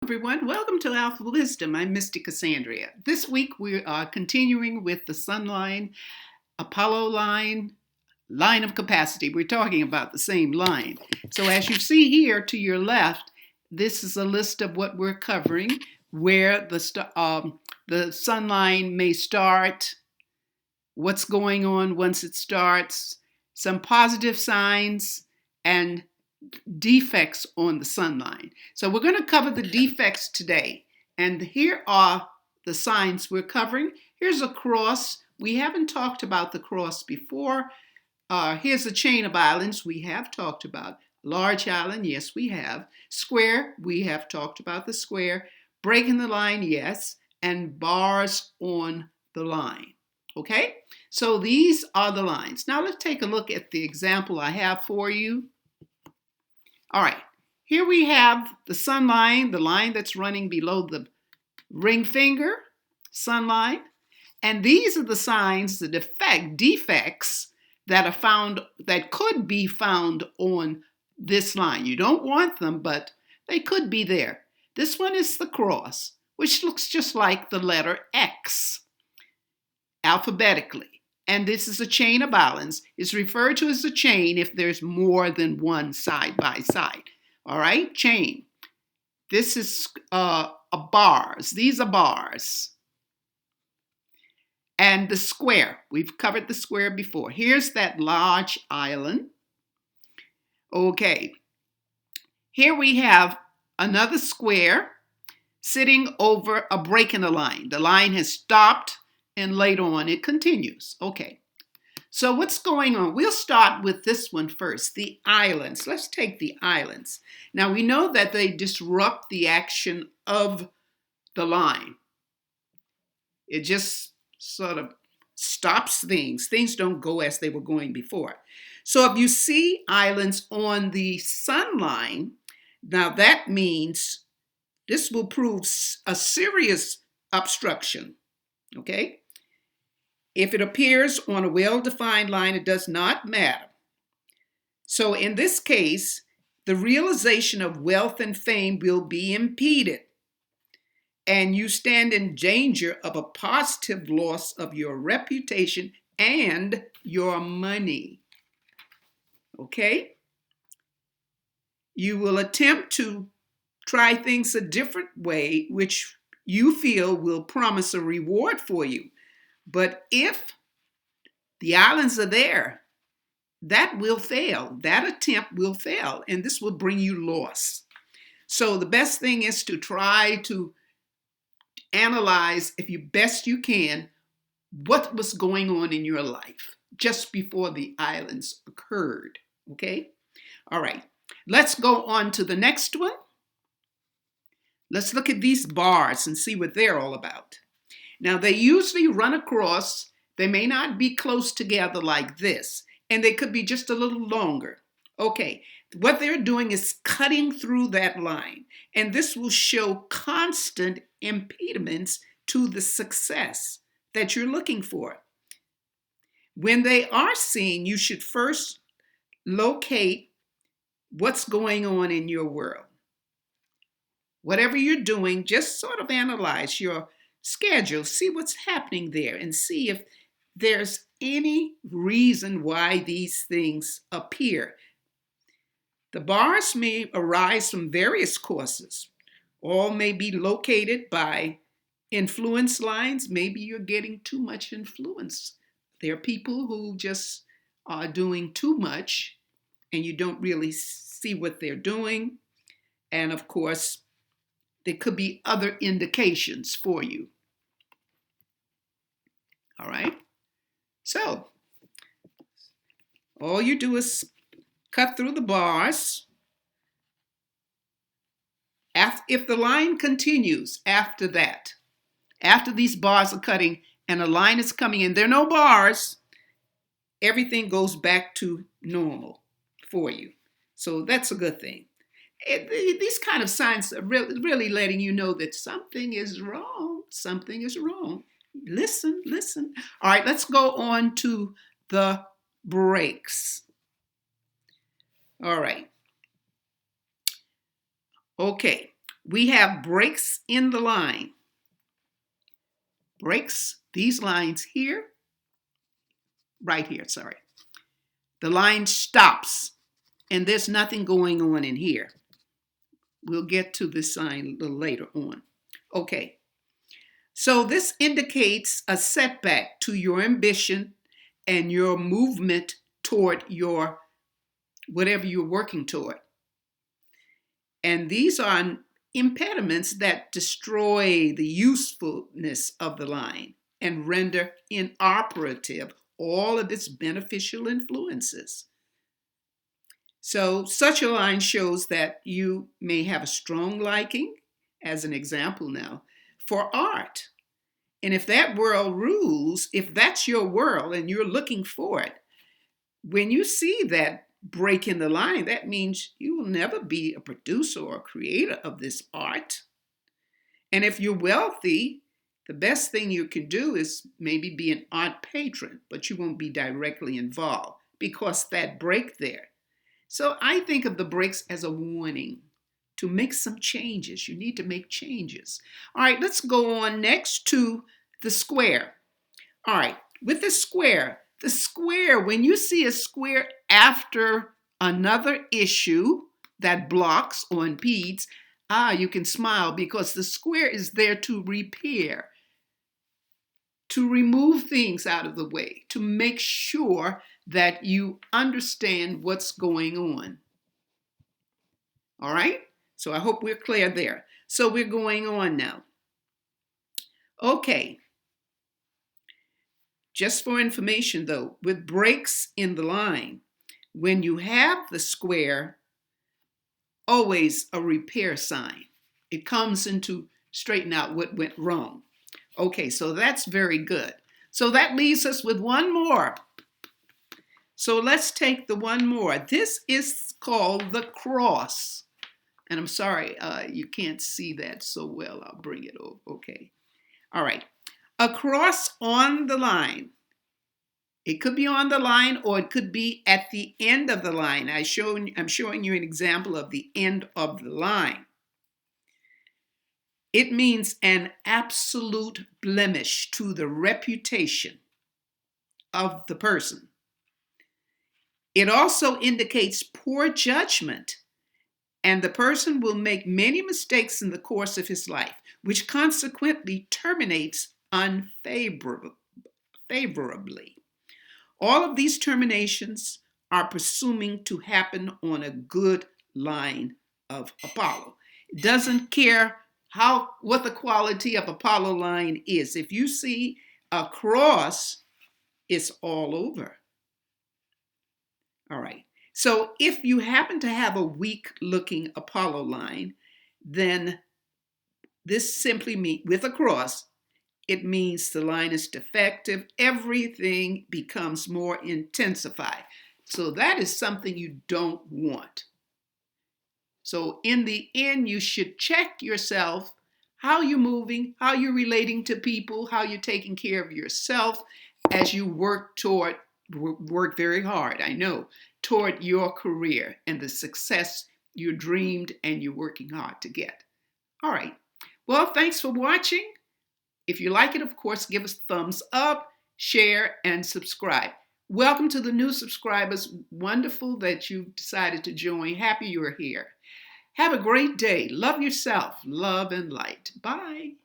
Everyone, welcome to Alphawisdom. I'm Mystic Cassandria. This week we are continuing with the Sun line, Apollo line, line of capacity. We're talking about the same line. So as you see here to your left, this is a list of what we're covering, where the Sun line may start, what's going on once it starts, some positive signs, and defects on the sun line. So we're going to cover the defects today. And here are the signs we're covering. Here's a cross. We haven't talked about the cross before. Here's a chain of islands we have talked about. Large island, yes, we have. Square, we have talked about the square. Breaking the line, yes. And bars on the line. Okay? So these are the lines. Now let's take a look at the example I have for you. All right, here we have the sun line, the line that's running below the ring finger, sun line. And these are the signs, the defects that are found, that could be found on this line. You don't want them, but they could be there. This one is the cross, which looks just like the letter X, alphabetically. And this is a chain of islands. It's referred to as a chain if there's more than one side by side. All right, chain. This is bars. These are bars. And the square. We've covered the square before. Here's that large island. Okay. Here we have another square sitting over a break in the line. The line has stopped. And later on, it continues. Okay, so what's going on? We'll start with this one first, the islands. Let's take the islands. Now, we know that they disrupt the action of the line. It just sort of stops things. Things don't go as they were going before. So if you see islands on the sun line, now that means this will prove a serious obstruction. Okay? If it appears on a well-defined line, it does not matter. So in this case, the realization of wealth and fame will be impeded, and you stand in danger of a positive loss of your reputation and your money. Okay? You will attempt to try things a different way, which you feel will promise a reward for you. But if the islands are there, that will fail. That attempt will fail, and this will bring you loss. So the best thing is to try to analyze, if you best you can, what was going on in your life just before the islands occurred. Okay? All right. Let's go on to the next one. Let's look at these bars and see what they're all about. Now, they usually run across. They may not be close together like this, and they could be just a little longer. Okay, what they're doing is cutting through that line, and this will show constant impediments to the success that you're looking for. When they are seen, you should first locate what's going on in your world. Whatever you're doing, just sort of analyze your schedule, see what's happening there, and see if there's any reason why these things appear. The bars may arise from various causes. All may be located by influence lines. Maybe you're getting too much influence. There are people who just are doing too much, and you don't really see what they're doing. And of course, there could be other indications for you. All right? So, all you do is cut through the bars. If the line continues after that, after these bars are cutting and a line is coming in, there are no bars, everything goes back to normal for you. So that's a good thing. These kind of signs are really letting you know that something is wrong. Something is wrong. Listen. All right, let's go on to the breaks. All right. Okay. We have breaks in the line. Breaks, these lines here, right here, sorry. The line stops, and there's nothing going on in here. We'll get to this sign a little later on. Okay, so this indicates a setback to your ambition and your movement toward your whatever you're working toward. And these are impediments that destroy the usefulness of the line and render inoperative all of its beneficial influences. So such a line shows that you may have a strong liking, as an example now, for art. And if that world rules, if that's your world and you're looking for it, when you see that break in the line, that means you will never be a producer or a creator of this art. And if you're wealthy, the best thing you can do is maybe be an art patron, but you won't be directly involved because that break there. So I think of the breaks as a warning to make some changes. You need to make changes. All right, let's go on next to the square. All right, with the square, when you see a square after another issue that blocks or impedes, you can smile because the square is there to repair, to remove things out of the way, to make sure that you understand what's going on. All right? So I hope we're clear there. So we're going on now. Okay. Just for information though, with breaks in the line, when you have the square, always a repair sign. It comes in to straighten out what went wrong. Okay, so that's very good. So that leaves us with one more. So let's take the one more. This is called the cross. And I'm sorry, you can't see that so well. I'll bring it over. Okay. All right. A cross on the line. It could be on the line or it could be at the end of the line. I'm showing you an example of the end of the line. It means an absolute blemish to the reputation of the person. It also indicates poor judgment, and the person will make many mistakes in the course of his life, which consequently terminates unfavorably. All of these terminations are presuming to happen on a good line of Apollo. It doesn't care what the quality of Apollo line is. If you see a cross, it's all over. All right. So if you happen to have a weak looking Apollo line, then this simply means, with a cross, it means the line is defective. Everything becomes more intensified. So that is something you don't want. So in the end, you should check yourself, how you're moving, how you're relating to people, how you're taking care of yourself as you work very hard, I know, toward your career and the success you dreamed and you're working hard to get. All right. Well, thanks for watching. If you like it, of course, give us a thumbs up, share, and subscribe. Welcome to the new subscribers. Wonderful that you decided to join. Happy you're here. Have a great day. Love yourself. Love and light. Bye.